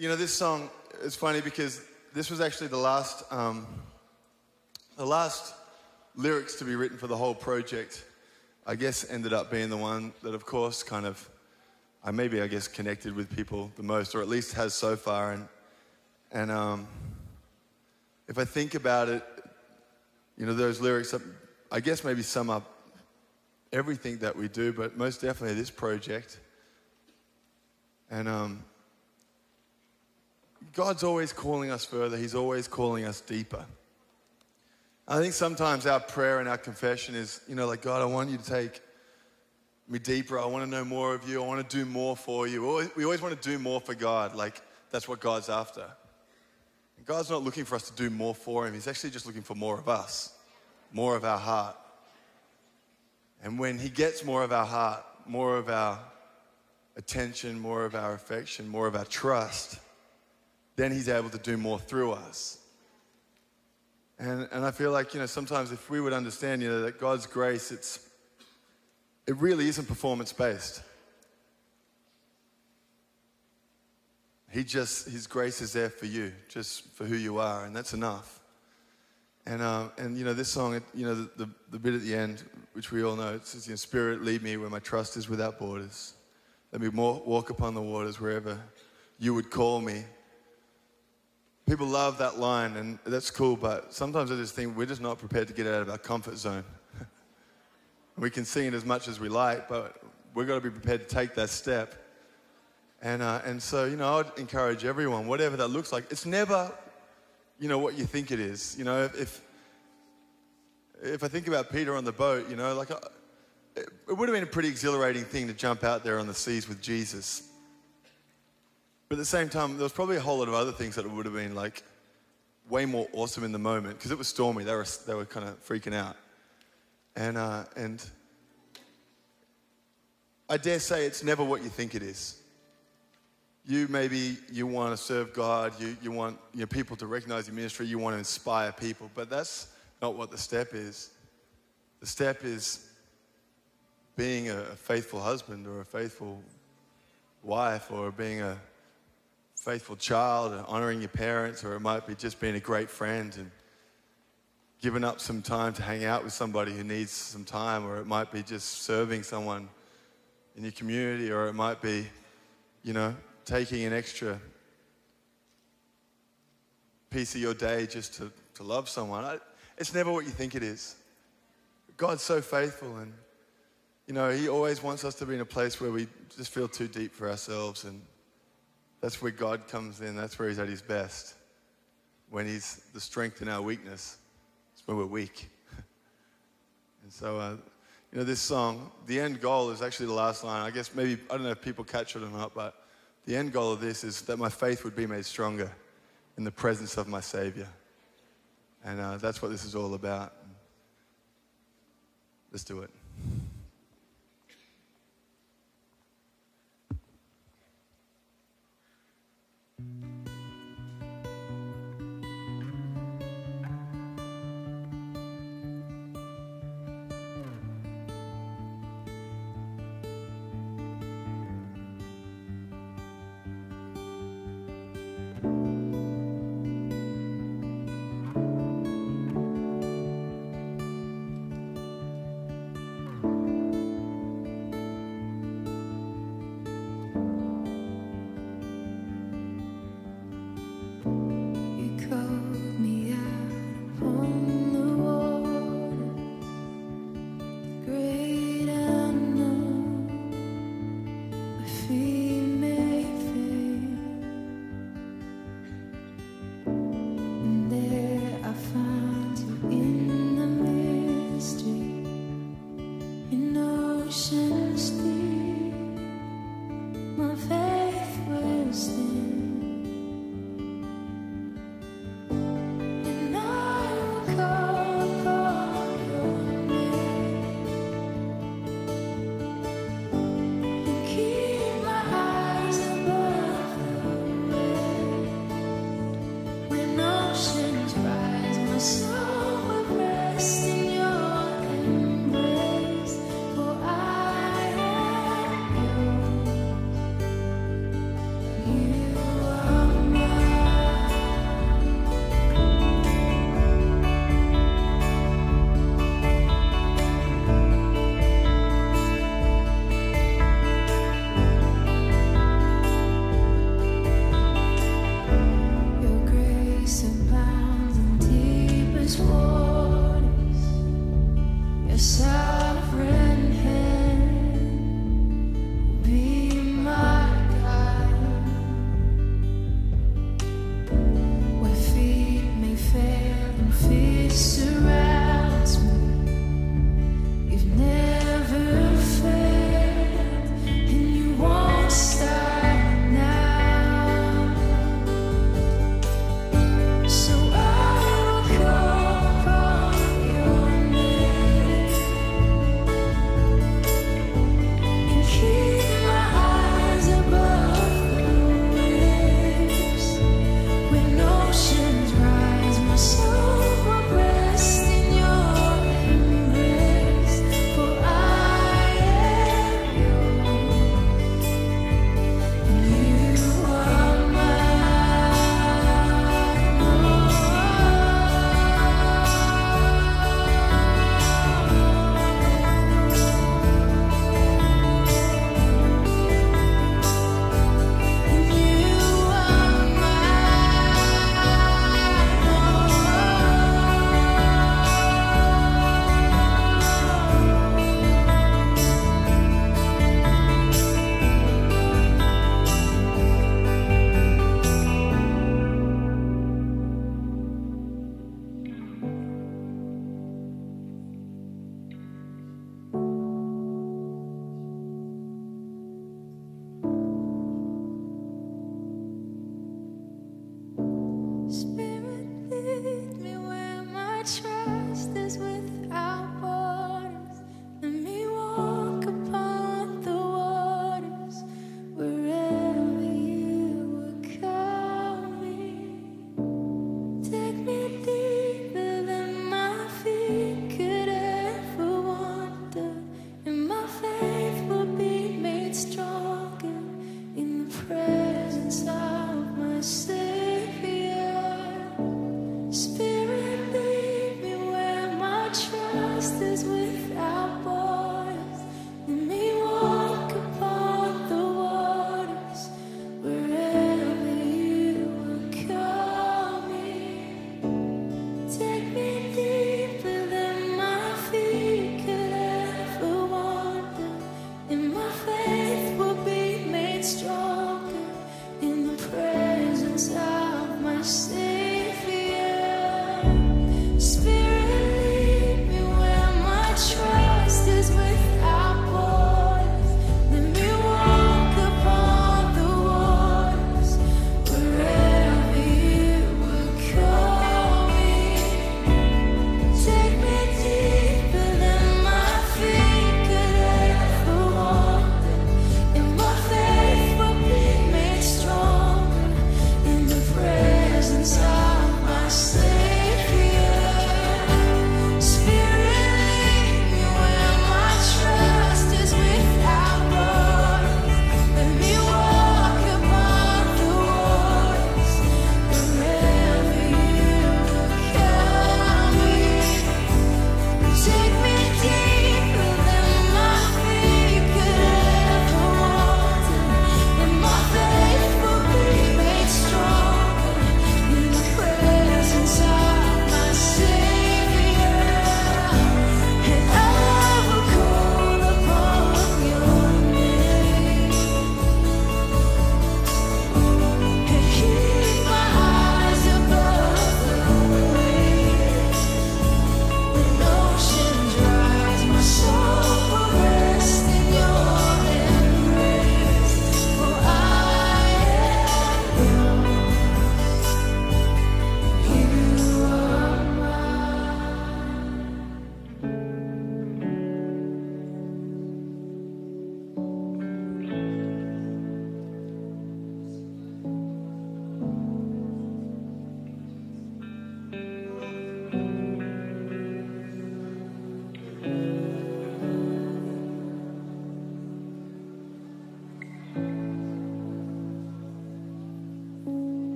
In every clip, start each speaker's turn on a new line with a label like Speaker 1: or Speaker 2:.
Speaker 1: This song is funny because this was actually the last lyrics to be written for the whole project. I guess ended up being the one that, of course, kind of, I guess, connected with people the most, or at least has so far. And if I think about it, those lyrics, I guess maybe sum up everything that we do, but most definitely this project. And God's always calling us further. He's always calling us deeper. I think sometimes our prayer and our confession is, like, God, I want you to take me deeper. I want to know more of you. I want to do more for you. We always want to do more for God. Like, that's what God's after. And God's not looking for us to do more for him. He's actually just looking for more of us, more of our heart. And when he gets more of our heart, more of our attention, more of our affection, more of our trust, then he's able to do more through us. And I feel like, sometimes if we would understand, that God's grace, it really isn't performance-based. His grace is there for you, just for who you are, and that's enough. And this song, the bit at the end, which we all know, it says, Spirit, lead me where my trust is without borders. Let me walk upon the waters wherever you would call me. People love that line, and that's cool, but sometimes I just think we're just not prepared to get out of our comfort zone. We can sing it as much as we like, but we've got to be prepared to take that step. And so, I'd encourage everyone, whatever that looks like, it's never, what you think it is. If I think about Peter on the boat, it would have been a pretty exhilarating thing to jump out there on the seas with Jesus. But at the same time, there was probably a whole lot of other things that would have been like way more awesome in the moment because it was stormy. They were kind of freaking out, and I dare say it's never what you think it is. You want to serve God. You want people to recognize your ministry. You want to inspire people, but that's not what the step is. The step is being a faithful husband or a faithful wife, or being a faithful child and honoring your parents, or it might be just being a great friend and giving up some time to hang out with somebody who needs some time, or it might be just serving someone in your community, or it might be, taking an extra piece of your day just to love someone. It's never what you think it is. God's so faithful, and, he always wants us to be in a place where we just feel too deep for ourselves, and that's where God comes in. That's where he's at his best. When he's the strength in our weakness, it's when we're weak. And so, this song, the end goal is actually the last line. I guess maybe, I don't know if people catch it or not, but the end goal of this is that my faith would be made stronger in the presence of my Savior. And that's what this is all about. Let's do it.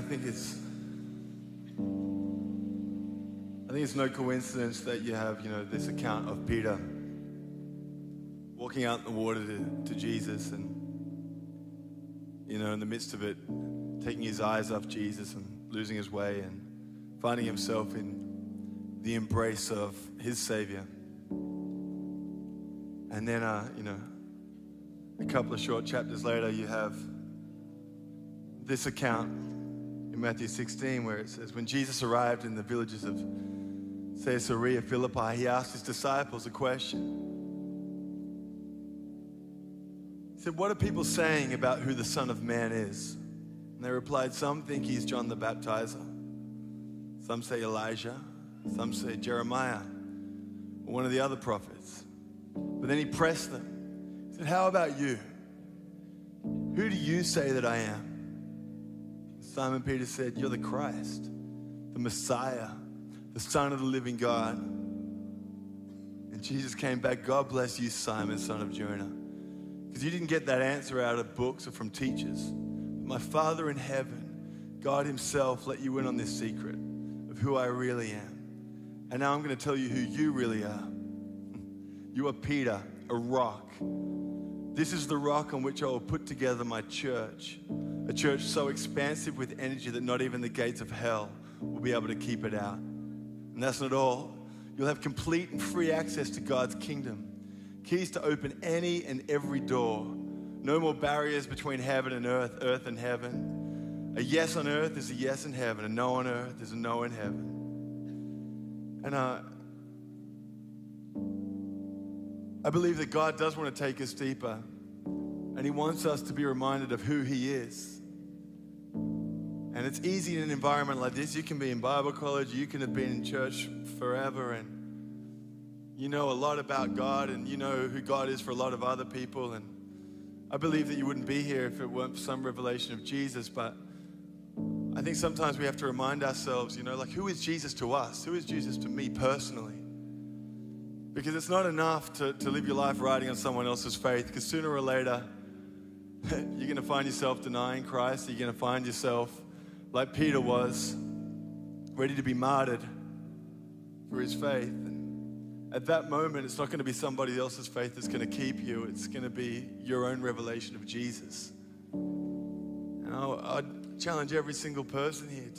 Speaker 1: think it's no coincidence that you have, this account of Peter walking out in the water to Jesus and, in the midst of it, taking his eyes off Jesus and losing his way and finding himself in the embrace of his Savior. And then, a couple of short chapters later, you have this account in Matthew 16 where it says, when Jesus arrived in the villages of Caesarea Philippi, he asked his disciples a question. He said, what are people saying about who the Son of Man is? And they replied, some think he's John the Baptizer. Some say Elijah. Some say Jeremiah or one of the other prophets. But then he pressed them. He said, how about you? Who do you say that I am? Simon Peter said, you're the Christ, the Messiah, the Son of the living God. And Jesus came back, God bless you, Simon, son of Jonah. Because you didn't get that answer out of books or from teachers. My Father in heaven, God himself, let you in on this secret of who I really am. And now I'm going to tell you who you really are. You are Peter, a rock. This is the rock on which I will put together my church. A church so expansive with energy that not even the gates of hell will be able to keep it out. And that's not all. You'll have complete and free access to God's kingdom. Keys to open any and every door. No more barriers between heaven and earth and heaven. A yes on earth is a yes in heaven. A no on earth is a no in heaven. And I believe that God does want to take us deeper. And he wants us to be reminded of who he is. And it's easy in an environment like this. You can be in Bible college. You can have been in church forever. And you know a lot about God. And you know who God is for a lot of other people. And I believe that you wouldn't be here if it weren't for some revelation of Jesus. But I think sometimes we have to remind ourselves, who is Jesus to us? Who is Jesus to me personally? Because it's not enough to live your life riding on someone else's faith. Because sooner or later, you're going to find yourself denying Christ. You're going to find yourself, like Peter was, ready to be martyred for his faith. And at that moment, it's not going to be somebody else's faith that's going to keep you. It's going to be your own revelation of Jesus. And I'd challenge every single person here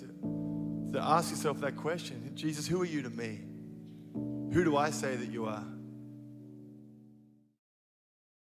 Speaker 1: to ask yourself that question. Jesus, who are you to me? Who do I say that you are?